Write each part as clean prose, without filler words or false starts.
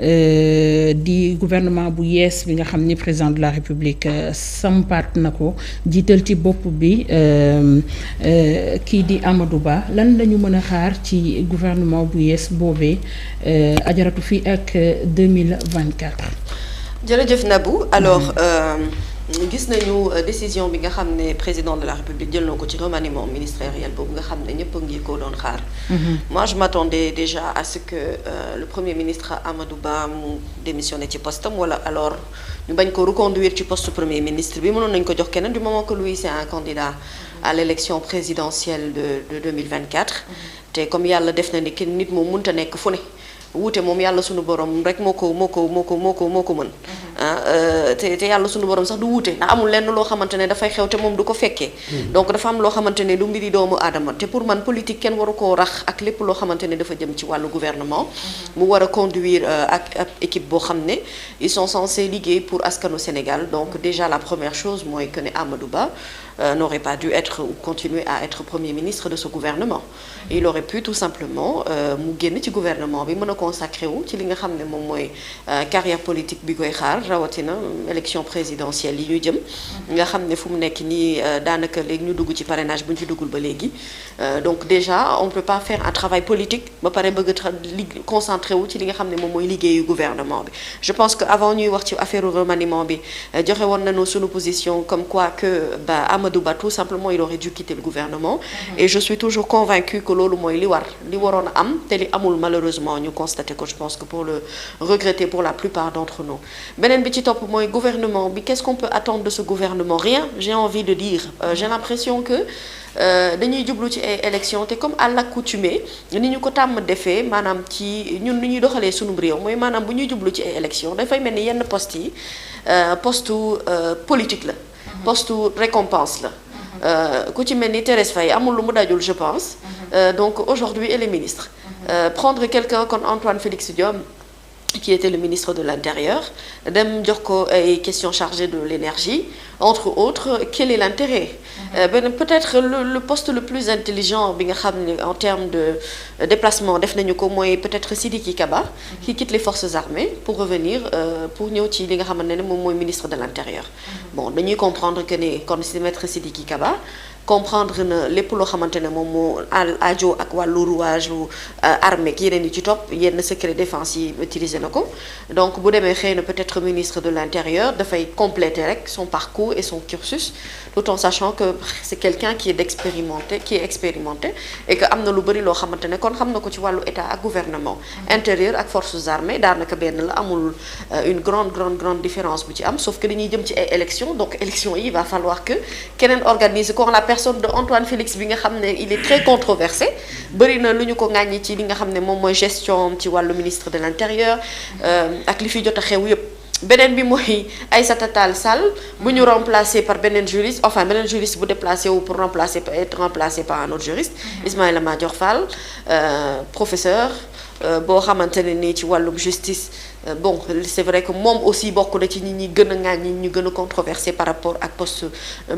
di gouvernement bu yees bi nga xam ni président de la république sampaat na ko jiital ci bopp bi kii di Amadou Ba lan lañu mën a xaar ci gouvernement bu yees boobee ajaratu fii ak 2024. jërëjëf Nabou alors gis nañu décision bi nga xam ne président de la république jël na ko ci remaniement ministériel boobu nga xam ne ñëpp a ngi ko doon xaar. Moi je m'attendais déjà à ce que le premier ministre Amadou Ba mu démissionné ci postam wala alors ñu bañ ko reconduire ci poste premier ministre bi mënoon nañ ko jox keneen du moment que lui c'est un candidat à l'élection présidentielle de 2024. te comme yàlla def na ni kenn nit moom mënta nekk fu ne. wuute moom yàlla sunu borom rek moo ko mën. te yàlla sunu borom sax du wuute ndax amul lenn loo xamante ne dafay xew te moom du ko fekkee. donc dafa am loo xamante ne du mbiri doomu aadama te pour man politique kenn waru koo rax ak lépp loo xamante ne dafa jëm ci wàllu gouvernement. mu war a conduire ak équipe boo xam ne ils sont censés liggéey pour askanu Sénégal donc déjà la première chose mooy que ne Amadou Ba n'aurait pas dû être ou continuer à être premier ministre de ce gouvernement. il aurait pu tout simplement mu génn ci gouvernement bi mën a consacré wu ci li nga xam ne moom mooy carrière politique bi koy xaar rawatina élection présidentielle yi ñu jëm. nga xam ne fu mu nekk nii daanaka léegi ñu dugg ci parrainage bu ñu ci duggul ba léegi. donc déjà on peut pas faire un travail politique ba pare bëgg a concentré wu ci li nga xam ne moom mooy liggéeyu gouvernement bi. je pense que avant ñuy wax ci affaire remaniement bi joxe woon nañu sunu position comme quoi que ba Amadou Ba tout simplement il aurait dû quitter le gouvernement. et je suis toujours convaincue que loolu mooy li waroon a am te li amul malheureusement ñu constaté que je pense que pour le regretter pour la plupart d'entre nous. beneen bi ci topp mooy gouvernement bi qu'est-ce qu'on peut attendre de ce gouvernement rien j'ai envie de dire j'ai l'impression que dañuy jublu ci ay élections te comme à l'accoutumée ni ñu ko tàmm defee maanaam ci ñun ni ñuy doxalee sunum réew mooy maanaam bu ñuy jublu ci ay élections dafay mel ni yenn postes yi poste politique la. poste récompense la. ku ci mel ni Thérèse Faye amul lu mu dajul je pense. donc aujourd'hui elle est ministre. prendre quelqu'un comme Antoine Félix Diome qui était le ministre de l'Intérieur dem jox ko ay questions chargées de l'énergie entre autres quel est l'intérêt peut-être le poste le plus intelligent bi nga xam ne en termes de déplacement def nañu ko mooy peut-être Sidiki Kaba qui quitte les forces armées pour revenir pour ñëw ci li nga xamante ne moom mooy ministre de l'Intérieur bon dañuy comprendre que ne kon si maître Sidiki Kaba comprendre na lépp loo xamante ne moom moo aajo ak wàllu rouage u armée ak yeneen yi ci topp yenn secret défense yi utilisé na ko donc bu demee xëy na peut-être ministre de l'Intérieur dafay compléter rek son parcours et son cursus tout en sachant que c'est quelqu'un qui est expérimenté et que am na lu bari loo xamante ne kon xam na ko ci wàllu état ak gouvernement intérieur ak forces armées daanaka benn la amul une grande différence bu ci am sauf que dañuy jëm ci ay élections donc élections yi il va falloir que keneen organiser ko la personne de Antoine Félix bi nga xam ne il est très controversé bëri na lu ñu ko ŋàññi ci li nga xam ne moom mooy gestion ci wàllu ministre de l'Intérieur ak li fi jot a xew yépp beneen bi mooy Aïssata Tall Sall bu ñu remplacé par beneen juriste bu déplacé wu pour être remplacé par un autre juriste Ismaïla Madior Fall professeur boo xamante ne nii ci wàllum justice bon c'est vrai que moom aussi bokk na ci ñi gën a ŋaañ ñi ñu gën a controversé par rapport ak poste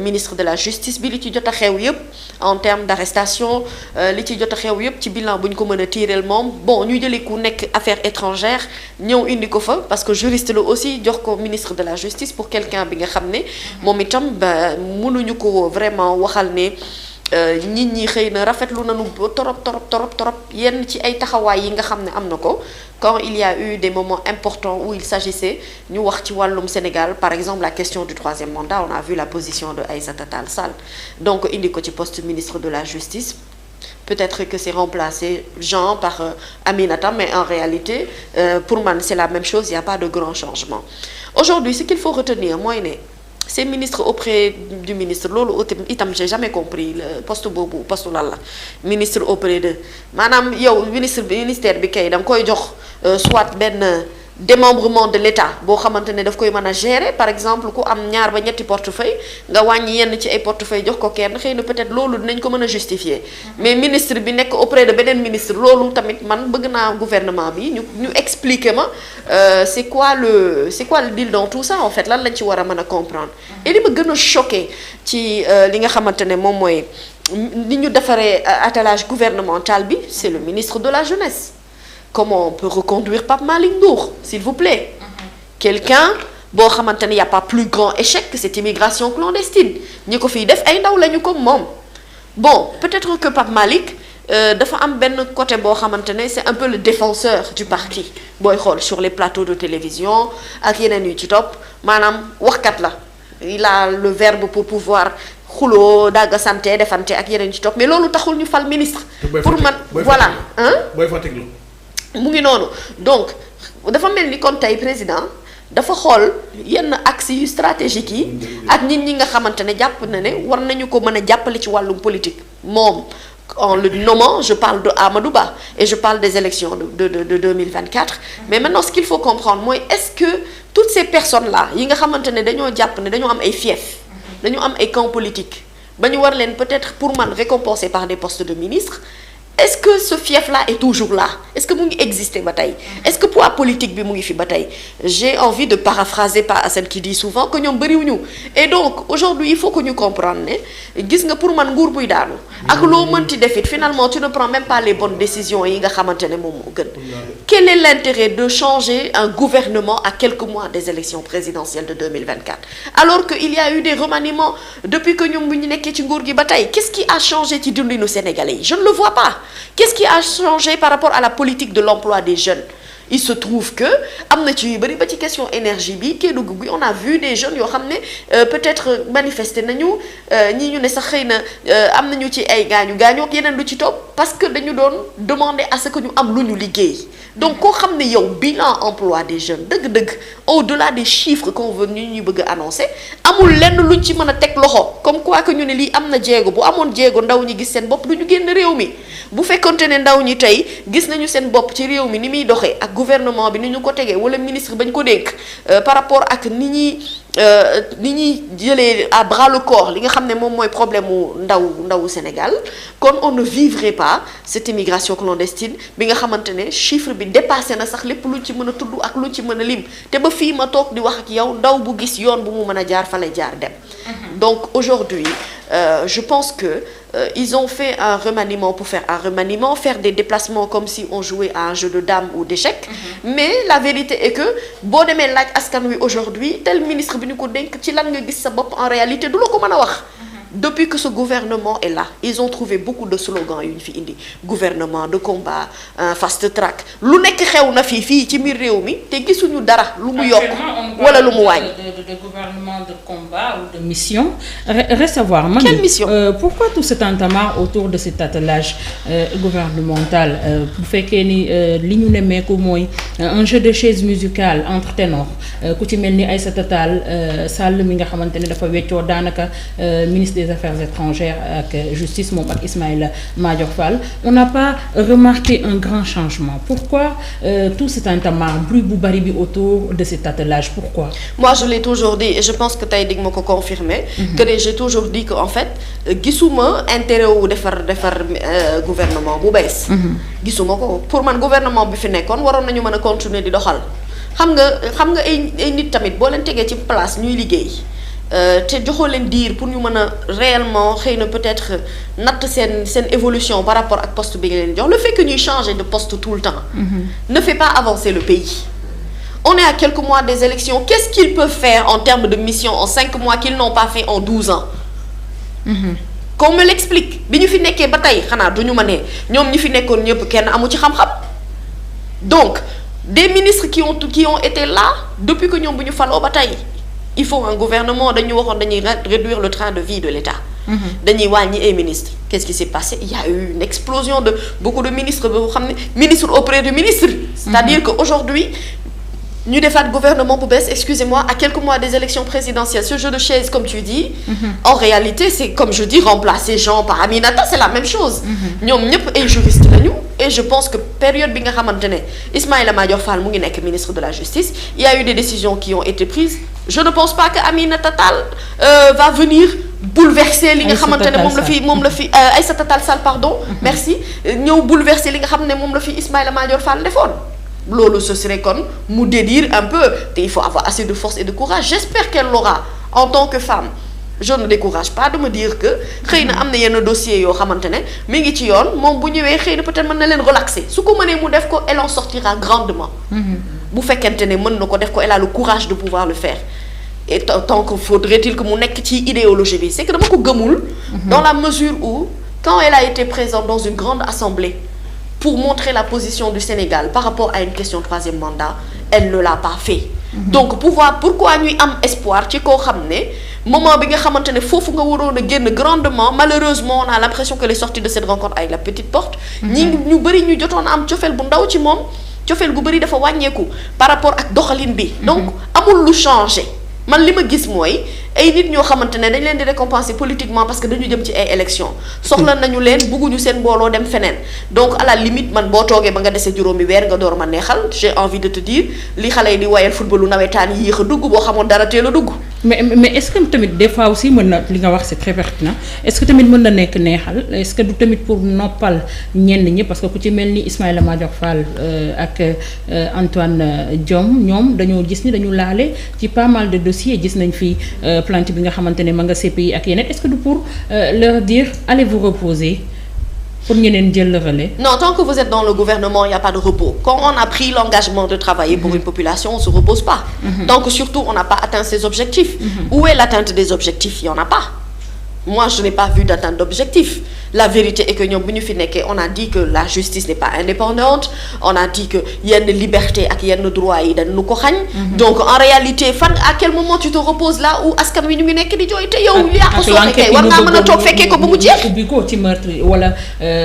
ministre de la justice bi li ci jot a xew yépp en termes d'arrestation li ci jot a xew yépp ci bilan bu ñu ko mën a tiireel moom bon ñu jëlee ku nekk affaires étrangères ñëw indi ko fa parce que juriste la aussi jox ko ministre de la justice pour quelqu'un bi nga xam ne moom itam ba mënuñu ko vraiment waxal ne nit ñi xëy na rafetlu nañu torop yenn ci ay taxawaay yi nga xam ne am na ko quand il y a eu des moments importants où il s'agissait ñu wax ci wàllum Sénégal par exemple la question du troisième mandat on a vu la position de Aïssata Tall Sall donc indi ko ci poste ministre de la justice peut-être que c'est remplacé Jean par Aminata mais en réalité pour man c'est la même chose il y a pas de grand changement aujourd'hui ce qu'il faut retenir mooy ne ces ministres auprès du ministre loolu itam j'ai jamais compris le poste boobu poste lan la ministre auprès de maanaam yow ministère bi kay da nga koy jox soit benn démembrement de l'État boo xamante ne daf koy mën a gérer par exemple ku am ñaar ba ñetti portefeuille nga wàññi yenn ci ay portefeuille jox ko kenn xëy na peut-être loolu dinañ ko mën a justifier mais ministre bi nekk auprès de beneen ministre loolu tamit man bëgg naa gouvernement bi ñu expliquer ma c'est quoi le deal dans tout ça en fait lan lañ ci war a mën a comprendre et li ma gën a choqué ci li nga xamante ne moom mooy ni ñu defaree attelage gouvernemental bi c'est le ministre de la jeunesse comment on peut reconduire Pape Malick Ndour s'il vous plaît. Quelqu'un boo xamante ne y a pas plus grand échec que cette immigration clandestine ñi ko fiy def ay ndaw lañu comme moom. Bon peut-être que Pape Malick dafa am benn côté boo xamante ne c'est un peu le défenseur du parti booy xool sur les plateaux de télévision ak yeneen yu ci topp maanaam waxkat la il a le verbe pour pouvoir xuloo dagga sante defante ak yeneen ci topp mais loolu taxul ñu fal ministre. pour man voilà booy Fatick la mu ngi noonu donc dafa mel ni kon tey président dafa xool yenn axes yu stratégiques yi ak nit ñi nga xamante ne jàpp na ne war nañu ko mën a jàppale ci wàllum politique moom. En le nommant, je parle de Amadou Ba et je parle des élections de 2024. Mais maintenant, ce qu'il faut comprendre, moi, est-ce que toutes ces personnes-là, yi nga xamante ne dañoo jàpp ne dañoo am ay fief, dañoo am ay camps politiques, ba ñu war leen peut-être pour man récompenser par des postes de ministre, est-ce que ce fief-là est toujours là? Est-ce que mu ngi exister ba tey? Est-ce que poids politique bi mu ngi fi ba tey? J'ai envie de paraphraser Pa Assane qui dit souvent que ñoom bëriwuñu et donc aujourd'hui il faut que ñu comprendre ne gis nga pour man nguur buy daanu ak loo mënti def it finalement tu ne prends même pas les bonnes décisions yi nga xamante ne moom moo gën. Quel est l'intérêt de changer un gouvernement à quelques mois des élections présidentielles de 2024 alors que il y a eu des remaniements depuis que ñoom bu ñu nekkee ci nguur gi ba tey qu'est-ce qui a changé ci dundinu Sénégalais yi? Je ne le vois pas. Qu'est-ce qui a changé par rapport à la politique de l'emploi des jeunes? Il se trouve que am na ci yu bëri ba ci question énergie bi Kédougou bi on a vu des jeunes yoo xam ne peut-être manifester nañu ñii ñu ne sax xëy na am nañu ci ay gaañu ak yeneen lu ci topp parce que dañu doon demander à ce que ñu am lu ñu liggéey. Donc koo xam ne yow bilan emploi des jeunes dëgg-dëgg au-delà des chiffres qu'on veut ñu bëgg a annoncer amul lenn luñ ci mën a teg loxo comme quoi que ñu ne lii am na jéego bu amoon jéego ndaw ñi gis seen bopp du ñu génn réew mi bu fekkonte ne ndaw ñi tey gis nañu seen bopp ci réew mi ni muy doxee ak gouvernement bi ni ñu ko tegee wala ministre bañ ko dénk par rapport ak ni ñuy jëlee à bras le corps li nga xam ne moom mooy problème mu ndawu Sénégal kon on ne vivrait pas cette immigration clandestine bi nga xamante ne chiffre bi dépassé na sax lépp luñ ci mën a tudd ak luñ ci mën a lim te ba fii ma toog di wax ak yow ndaw bu gis yoon bu mu mën a jaar fa lay jaar dem. Donc aujourd'hui je pense que ils ont fait un remaniement pour faire un remaniement, faire des déplacements comme si on jouait à un jeu de dames ou d'échecs. Mais la vérité est que boo demee laaj askan wi aujourd'hui tel ministre bi ñu ko dénk ci lan nga gis sa bopp en réalité du la ko mën a wax. Depuis que ce gouvernement est là ils ont trouvé beaucoup de slogans yu ñu fi indi gouvernement de combat fast track lu nekk xew na fii ci biir réew mi te gisuñu dara lu mu yokk wala lu mu wàññi. de gouvernement de combat ou de mission. Reste à voir man. Quelle mission? Pourquoi tout cet entamar autour de cet attelage gouvernemental bu fekkee ni li ñu nemmeeku mooy un jeu de chaises musicales entre ténors ku ci mel ni Aïssata Tall Sall mi nga xamante ne dafa weccoo daanaka ministre des Affaires étrangères ak justice moom ak Ismaïla Madior Fall on n'a pas remarqué un grand changement. Pourquoi tout cet entamar bruit bu bari bi autour de cet attelage? Pourquoi? Moi je l'ai toujours dit et je pense que tey dig ma ko confirmer que j'ai toujours dit que en fait gisuma intérêt wu defar gouvernement bu bees. Gisuma ko pour man gouvernement bi fi nekkoon waroon nañu mën a continuer di doxal xam nga ay nit tamit boo leen tegee ci place ñuy liggéey te joxoo leen diir pour ñu mën a réellement xëy na peut-être natt seen évolution par rapport ak poste bi nga leen jox le fait que ñuy changer de poste tout le temps ne fait pas avancer le pays. On est à quelques mois des élections. Qu'est-ce qu'ils peuvent faire en termes de mission en 5 mois qu'ils n'ont pas fait en 12 ans? Qu'on me l'explique. Bi ñu fi nekkee ba tey xanaa du ñu ma ne ñoom ñi fi nekkoon ñëpp kenn amu ci xam-xam. Donc des ministres qui ont été là depuis que ñoom bu ñu faloo ba tey il faut un gouvernement dañu waxoon dañuy réduire le train de vie de l'État. dañuy wàññi ay ministres. Qu'est-ce qui s'est passé? Il y a eu une explosion de beaucoup de ministres boo xam ne ministre auprès du ministre. C'est-à-dire que aujourd'hui ñu defaat gouvernement bu bees excusez-moi à quelques mois des élections présidentielles ce jeu de chaises comme tu dis en réalité c'est comme je dis remplacer Jean par Aminata c'est la même chose ñoom ñëpp ay juristes lañu et je pense que période bi nga xamante ne Ismaïla Madior Fall mu ngi nekk ministre de la justice il y a eu des décisions qui ont été prises je ne pense pas que Aminata Tall va venir bouleverser li nga xamante ne moom la fi Aïssata Tall Sall pardon merci ñëw bouleverser li nga xam ne moom la fi Ismaïla Madior Fall defoon loolu ce serait kon mu dédire un peu te il faut avoir assez de force et de courage j'espère qu'elle l'aura en tant que femme je ne décourage pas de me dire que xëy na am na yenn dossiers yoo xamante ne mi ngi ci yoon moom bu ñëwee xëy na peut-être mën na leen relaxer su ko mënee mu def ko elle en sortira grandement. bu fekkente ne mën na ko def ko elle a le courage de pouvoir le faire. Et tant que faudrait-il que mu nekk ci idéologie bi c'est que dama ko gëmul. dans la mesure où quand elle a été présente dans une grande assemblée pour montrer la position du Sénégal par rapport à une question troisième mandat elle ne l'a pas fait. donc pourquoi ñuy am espoir ci koo xam ne moment bi nga xamante ne foofu nga waroon a génn grandement malheureusement on a l'impression qu'elle est sortie de cette rencontre avec la petite porte. ñu bëri ñu jotoon am cofeel bu ndaw ci moom cofeel gu bëri dafa wàññeeku par rapport ak doxalin bi. donc amul lu changé. man li ma gis mooy ay nit ñoo xamante ne dañ leen di récompenser politiquement parce que dañu jëm ci ay élections soxla nañu leen bugguñu seen mbooloo dem feneen donc à la limite man boo toogee ba nga dese juróomi weer nga door ma neexal j'ai envie de te dire li xale yi di wayal footballu nawetaan yi yéex a dugg boo xamoon dara teel a dugg. mais est-ce que tamit des fois aussi mën na li nga wax c'est très pertinent est-ce que tamit mën na nekk neexal est-ce que du tamit pour noppal ñenn ñi parce que ku ci mel ni Ismaïla Madior Fall ak Antoine Diome ñoom dañoo gis ni dañu laale ci pas mal de dossiers gis nañ fi plainte bi nga xamante ne ma nga CPI ak yeneen est-ce que du pour leur dire allez vous reposer pour ñeneen jël le relais. Non, tant que vous êtes dans le gouvernement, il n'y a pas de repos. Quand on a pris l'engagement de travailler pour une population, on ne se repose pas. Tant que surtout on n'a pas atteint ses objectifs. Où est l'atteinte des objectifs? Il n'y en a pas. Moi, je n'ai pas vu d'atteinte d'objectifs. La vérité est que ñoom bu ñu fi nekkee on a dit que la justice n'est pas indépendante on a dit que yenn liberté ak yenn droit yi dañu ko xañ. donc en réalité à quel moment tu te reposes là où askan wi ñu ngi nekk di jooy te yow. yaa ko soo fekkee war ngaa mën a toog fekkee ko ba mu jeex. ubbi ko ci meurtre wala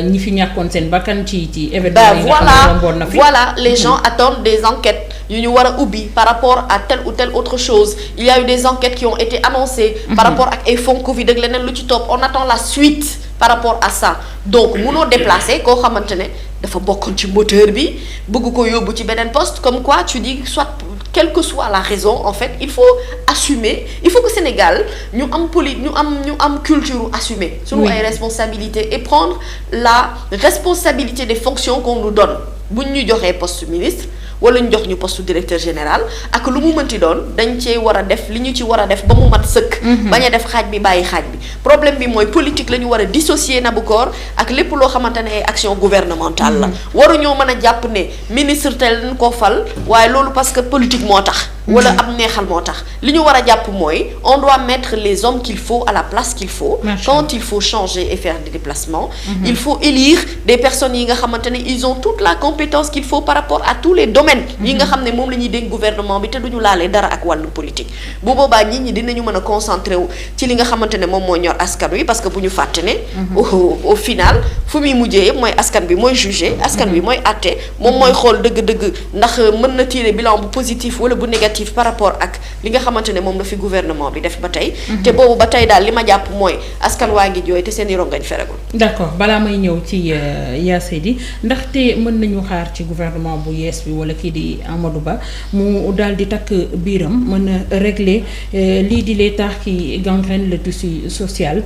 ñi fi ñàkkoon seen bakkan ci événement yi nga xam ne romboon na fi. voilà les gens attendent des enquêtes yu ñu war a ubbi par rapport à telle ou telle autre chose il y a eu des enquêtes qui ont été annoncées. par rapport ak ay fonds Covid ak leneen lu ci topp on attend la suite. par rapport à ça donc munoo déplacer koo xamante ne dafa bokkoon ci moteur bi bëgg ko yóbbu ci beneen poste comme quoi tu dis soit quelle que soit la raison en fait il faut assumer il faut que Sénégal ñu am culture assumer suñu ay responsabilités et prendre la responsabilité des fonctions qu'on nous donne buñ ñu joxee poste ministre wala ñu jox ñu poste directeur général ak lu mu mënti doon dañ cee war a def li ñu ci war a def ba mu mat sëkk. bañ a def xaaj bi bàyyi xaaj bi problème bi mooy politique la ñu war a dissocier Naboucor ak lépp loo xamante ne ay action gouvernementale la. waruñoo mën a jàpp ne ministre tel dañ koo fal waaye loolu parce que politique moo tax. wala ab neexal moo tax li ñu war a jàpp mooy on doit mettre les hommes qu'il faut à la place qu'il faut. quand il faut changer et faire des déplacements. il faut élire des personnes yi nga xamante ne ils ont toute la compétence qu'il faut par rapport à tous les domaines. yi nga xam ne moom la ñuy dénk gouvernement bi te duñu laalee dara ak wàllu politique bu boobaa nit ñi dinañu mën a concentrer wu ci li nga xamante ne moom moo ñor askan wi parce que bu ñu fàtte ne au final fu muy mujjee yëpp mooy askan bi mooy juger askan wi mooy àtte moom mooy xool dëgg-dëgg ndax mën na tirer bilan bu positif wala bu négatif par rapport ak li nga xamante ne moom la fi gouvernement bi def ba tey te boobu ba tey daal li ma jàpp mooy askan waa ngi jooy te seen i rongañ feregul. d'accord balaa may ñëw ci yaa Seydi ndaxte mën nañu xaar ci gouvernement bu yees bi wala kii di Amadou Ba mu daal di takk biiram mën a régler lii di l'état qui gangrène le tissu social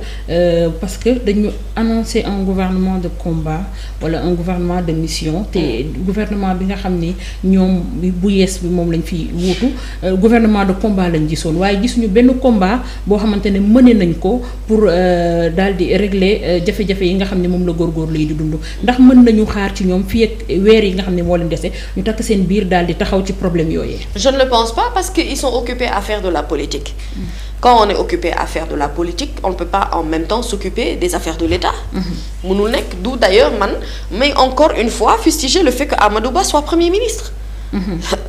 parce que dañu annoncer un gouvernement de combat wala un gouvernement de mission te gouvernement bi nga xam ni ñoom bu yees bi moom lañ fi wuutu gouvernement de combat lañ gisoon waaye gisuñu benn combat boo xamante ne mëne nañ ko pour daal di régler jafe-jafe yi nga xam ne moom la góorgóorlu yi di dund ndax mën nañu xaar ci ñoom fii ak weer yi nga xam ne moo leen dese ñu takk seen biir daal di taxaw ci problème yooyu. Je ne le pense pas parce que ils sont occupés à faire de la politique. Quand on est occupé à faire de la politique on ne peut pas en même temps s'occuper des affaires de l'État. mënul nekk d'où d'ailleurs mais encore une fois fustiger le fait que Amadou Ba soit Premier ministre.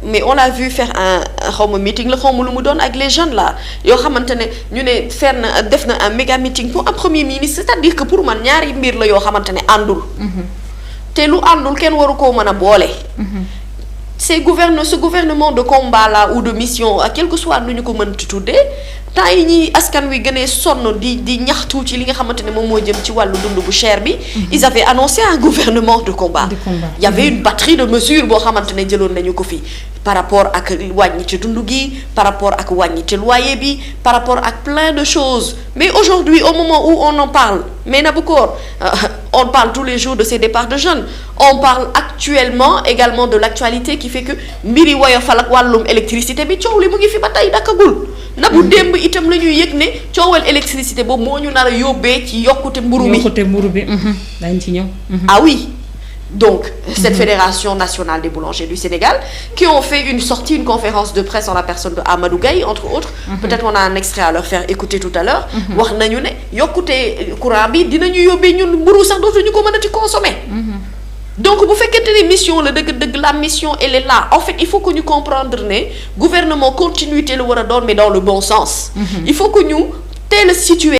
mais on l'a vu faire un xawma meeting la xawma lu mu doon ak les jeunes là yoo xamante ne ñu ne def na un méga meeting pour un Premier ministre c'est-à-dire que pour man ñaari mbir la yoo xamante ne àndul. te lu àndul kenn waru koo mën a boole. ce gouvernement de combat là ou de mission quel que soit nu ñu ko mën tuddee temps yi ñuy askan wi gënee sonn di ñaxtu ci li nga xamante ne moom moo jëm ci wàllu dund bu cher bi. ils avaient annoncé un gouvernement de combat. Il y avait une batterie de mesures boo xamante ne jëloon nañu ko fi par rapport ak wàññi ci dund gi par rapport ak wàññi ci loyer bi par rapport ak plein de choses mais aujourd'hui au moment où on en parle mais Nabou-Cor on parle tous les jours de ces départs de jeunes on parle actuellement également de l'actualité qui fait que mbiri woyofal ak wàllum électricité bi coow li mu ngi fi ba tey dakkagul Nabou démb itam la ñuy yëg ne coowal électricité boobu moo ñu nar a yóbbee ci yokkute mburu mi dañ ci ñëw. ah oui donc cette fédération nationale des boulangers du Sénégal qui ont fait une conférence de presse en la personne de Amadou Gaye entre autres peut-être on a un extrait à leur faire écouter tout à l'heure wax nañu ne yokkute courant bi dinañu yóbbee ñun mburu sax dootuñu ko mënati consommer donc bu fekkente ne mission la dëgg-dëgg la mission elle est là en fait il faut que ñu comprendre ne gouvernement continuité la war a doon mais dans le bon sens il faut que ñu teel a situer